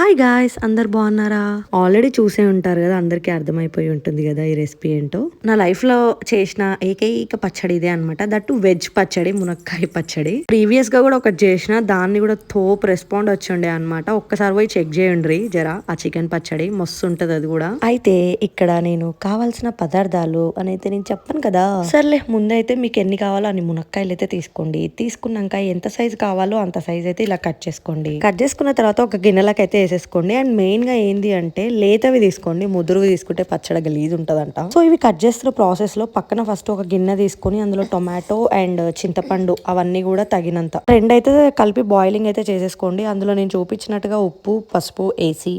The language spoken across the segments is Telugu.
హాయ్ గాయ్స్, అందరు బాగున్నారా? ఆల్రెడీ చూసే ఉంటారు కదా, అందరికీ అర్థమైపోయి ఉంటుంది కదా ఈ రెసిపీ ఏంటో. నా లైఫ్ లో చేసిన ఏకైక పచ్చడి ఇదే అనమాట. దట్టు వెజ్ పచ్చడి, మునక్కాయ పచ్చడి. ప్రీవియస్ గా కూడా ఒకటి చేసిన, దాన్ని కూడా తోపు రెస్పాండ్ వచ్చిండే అనమాట. ఒక్కసారి పోయి చెక్ చేయండి జరా, ఆ చికెన్ పచ్చడి మస్తు ఉంటది అది కూడా. అయితే ఇక్కడ నేను కావాల్సిన పదార్థాలు అనేది నేను చెప్పను కదా. సర్లే, ముందైతే మీకు ఎన్ని కావాలో అన్ని మునక్కాయలు అయితే తీసుకోండి. తీసుకున్నాక ఎంత సైజ్ కావాలో అంత సైజ్ అయితే ఇలా కట్ చేసుకోండి. కట్ చేసుకున్న తర్వాత ఒక గిన్నెలకు అయితే వేసేసుకోండి. అండ్ మెయిన్ గా ఏంది అంటే లేతవి తీసుకోండి, ముదురువి తీసుకుంటే పచ్చడి గలీజ్ ఉంటదంట. సో ఇవి కట్ చేస్తున్న ప్రాసెస్ లో పక్కన ఫస్ట్ ఒక గిన్నె తీసుకొని అందులో టొమాటో అండ్ చింతపండు అవన్నీ కూడా తగినంత రెండైతే కలిపి బాయిలింగ్ అయితే చేసేసుకోండి. అందులో నేను చూపించినట్టుగా ఉప్పు పసుపు వేసి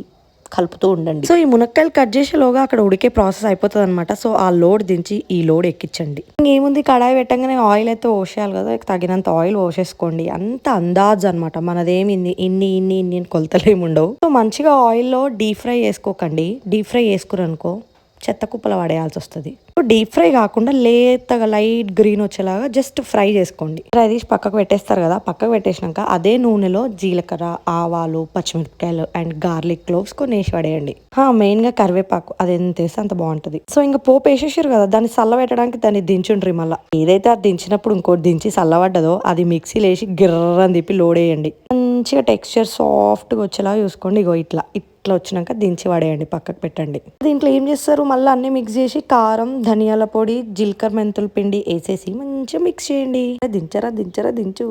కలుపుతూ ఉండండి. సో ఈ మునక్కాయలు కట్ చేసేలోగా అక్కడ ఉడికే ప్రాసెస్ అయిపోతుంది అనమాట. సో ఆ లోడ్ దించి ఈ లోడ్ ఎక్కించండి. ఇంకేముంది, కడాయి పెట్టంగానే ఆయిల్ అయితే పోసేయాలి కదా, తగినంత ఆయిల్ పోసేసుకోండి. అంత అందాజ్ అనమాట, మనదేమి ఇన్ని అని కొలతలేముండవు. సో మంచిగా ఆయిల్లో డీప్ ఫ్రై చేసుకోకండి. డీప్ ఫ్రై చేసుకురనుకో చెత్త కుప్పల పడేయాల్సి వస్తుంది. డీప్ ఫ్రై కాకుండా లేతగా లైట్ గ్రీన్ వచ్చేలాగా జస్ట్ ఫ్రై చేసుకోండి. ఫ్రై తీసి పక్కకు పెట్టేస్తారు కదా, పక్కకు పెట్టేసినాక అదే నూనెలో జీలకర్ర, ఆవాలు, పచ్చిమిరపకాయలు అండ్ గార్లిక్ క్లోవ్స్ కొన్ని వేసి పడేయండి. మెయిన్ గా కరివేపాకు, అది ఎంత వేస్తే అంత బాగుంటది. సో ఇంకా పోపు వేసేసారు కదా, దాన్ని చల్ల పెట్టడానికి దాన్ని దించుండ్రి. మళ్ళీ ఏదైతే అది దించినప్పుడు ఇంకోటి దించి చల్లబడ్డదో అది మిక్సీలో వేసి గిర్రని తిప్పి లోడ్ వేయండి. మంచిగా టెక్స్చర్ సాఫ్ట్ గా వచ్చేలా చూసుకోండి. ఇగో ఇట్లా వచ్చినాక దించి పడేయండి, పక్కకు పెట్టండి. దీంట్లో ఏం చేస్తారు, మళ్ళీ అన్ని మిక్స్ చేసి కారం, ధనియాల పొడి, జీలకర్ర, మెంతుల పిండి వేసేసి మంచిగా మిక్స్ చేయండి. దించు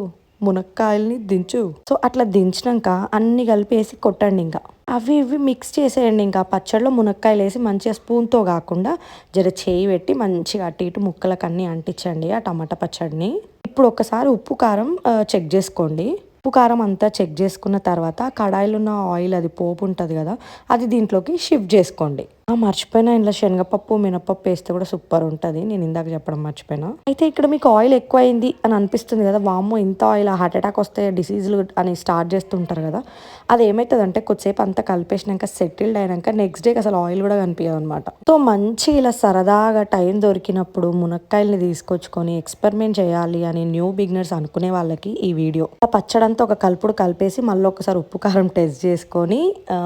మునక్కాయల్ని దించు. సో అట్లా దించినాక అన్ని కలిపి వేసి కొట్టండి. ఇంకా అవి ఇవి మిక్స్ చేసేయండి. ఇంకా పచ్చడిలో మునక్కాయలు వేసి మంచిగా స్పూన్తో కాకుండా జర చేయి పెట్టి మంచిగా అటు ఇటు ముక్కలకు అన్ని అంటించండి ఆ టమాటా పచ్చడిని. ఇప్పుడు ఒకసారి ఉప్పు కారం చెక్ చేసుకోండి. ఉప్పు కారం అంతా చెక్ చేసుకున్న తర్వాత కడాయిలో ఉన్న ఆయిల్, అది పోపు ఉంటుంది కదా, అది దీంట్లోకి షిఫ్ట్ చేసుకోండి. మర్చిపోయినా, ఇంట్లో శనగపప్పు మినపప్పు వేస్తే కూడా సూపర్ ఉంటుంది. నేను ఇందాక చెప్పడం మర్చిపోయినా. అయితే ఇక్కడ మీకు ఆయిల్ ఎక్కువ అయింది అని అనిపిస్తుంది కదా, వామ్మో ఇంత ఆయిల్, హార్ట్ అటాక్ వస్తే డిసీజులు అని స్టార్ట్ చేస్తుంటారు కదా. అది ఏమవుతుందంటే కొద్దిసేపు అంతా కలిపేసినాక సెటిల్డ్ అయినాక నెక్స్ట్ డేకి అసలు ఆయిల్ కూడా కనిపించదు అనమాట. సో మంచి ఇలా సరదాగా టైం దొరికినప్పుడు మునక్కాయల్ని తీసుకొచ్చుకొని ఎక్స్పెరిమెంట్ చేయాలి అని న్యూ బిగినర్స్ అనుకునే వాళ్ళకి ఈ వీడియో. పచ్చడంతా ఒక కలుపుడు కలిపేసి మళ్ళీ ఒకసారి ఉప్పు కారం టెస్ట్ చేసుకొని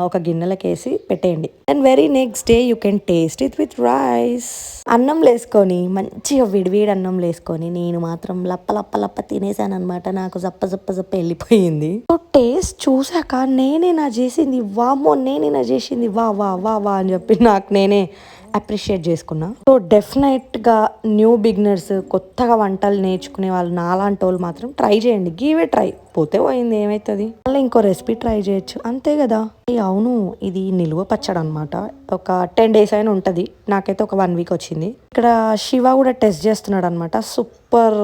ఒక గిన్నెలకు వేసి పెట్టేయండి. And very next day you can taste it with rice. అన్నం లేసుకొని మంచిగా విడివేడి అన్నం లేసుకొని నేను మాత్రం లప్ప తినేసాను అనమాట. నాకు జప్ప వెళ్ళిపోయింది. సో టేస్ట్ చూసాక నేనేనా చేసింది, వామ్మో నేనేనా చేసింది, వా వా వా వా అని చెప్పి నాకు నేనే అప్రిషియేట్ చేసుకున్నా. సో డెఫినెట్గా న్యూ బిగినర్స్, కొత్తగా వంటలు నేర్చుకునే వాళ్ళు నాలాంటి వాళ్ళు మాత్రం ట్రై చేయండి. గివే ట్రై, పోతే పోయింది, ఏమవుతుంది. మళ్ళీ ఇంకో రెసిపీ ట్రై చేయొచ్చు, అంతే కదా. అవును, ఇది నిలువ పచ్చడి అనమాట. ఒక 10 days అయినా ఉంటుంది. నాకైతే ఒక 1 week వచ్చింది. ఇక్కడ శివ కూడా టెస్ట్ చేస్తున్నాడు అనమాట. సూపర్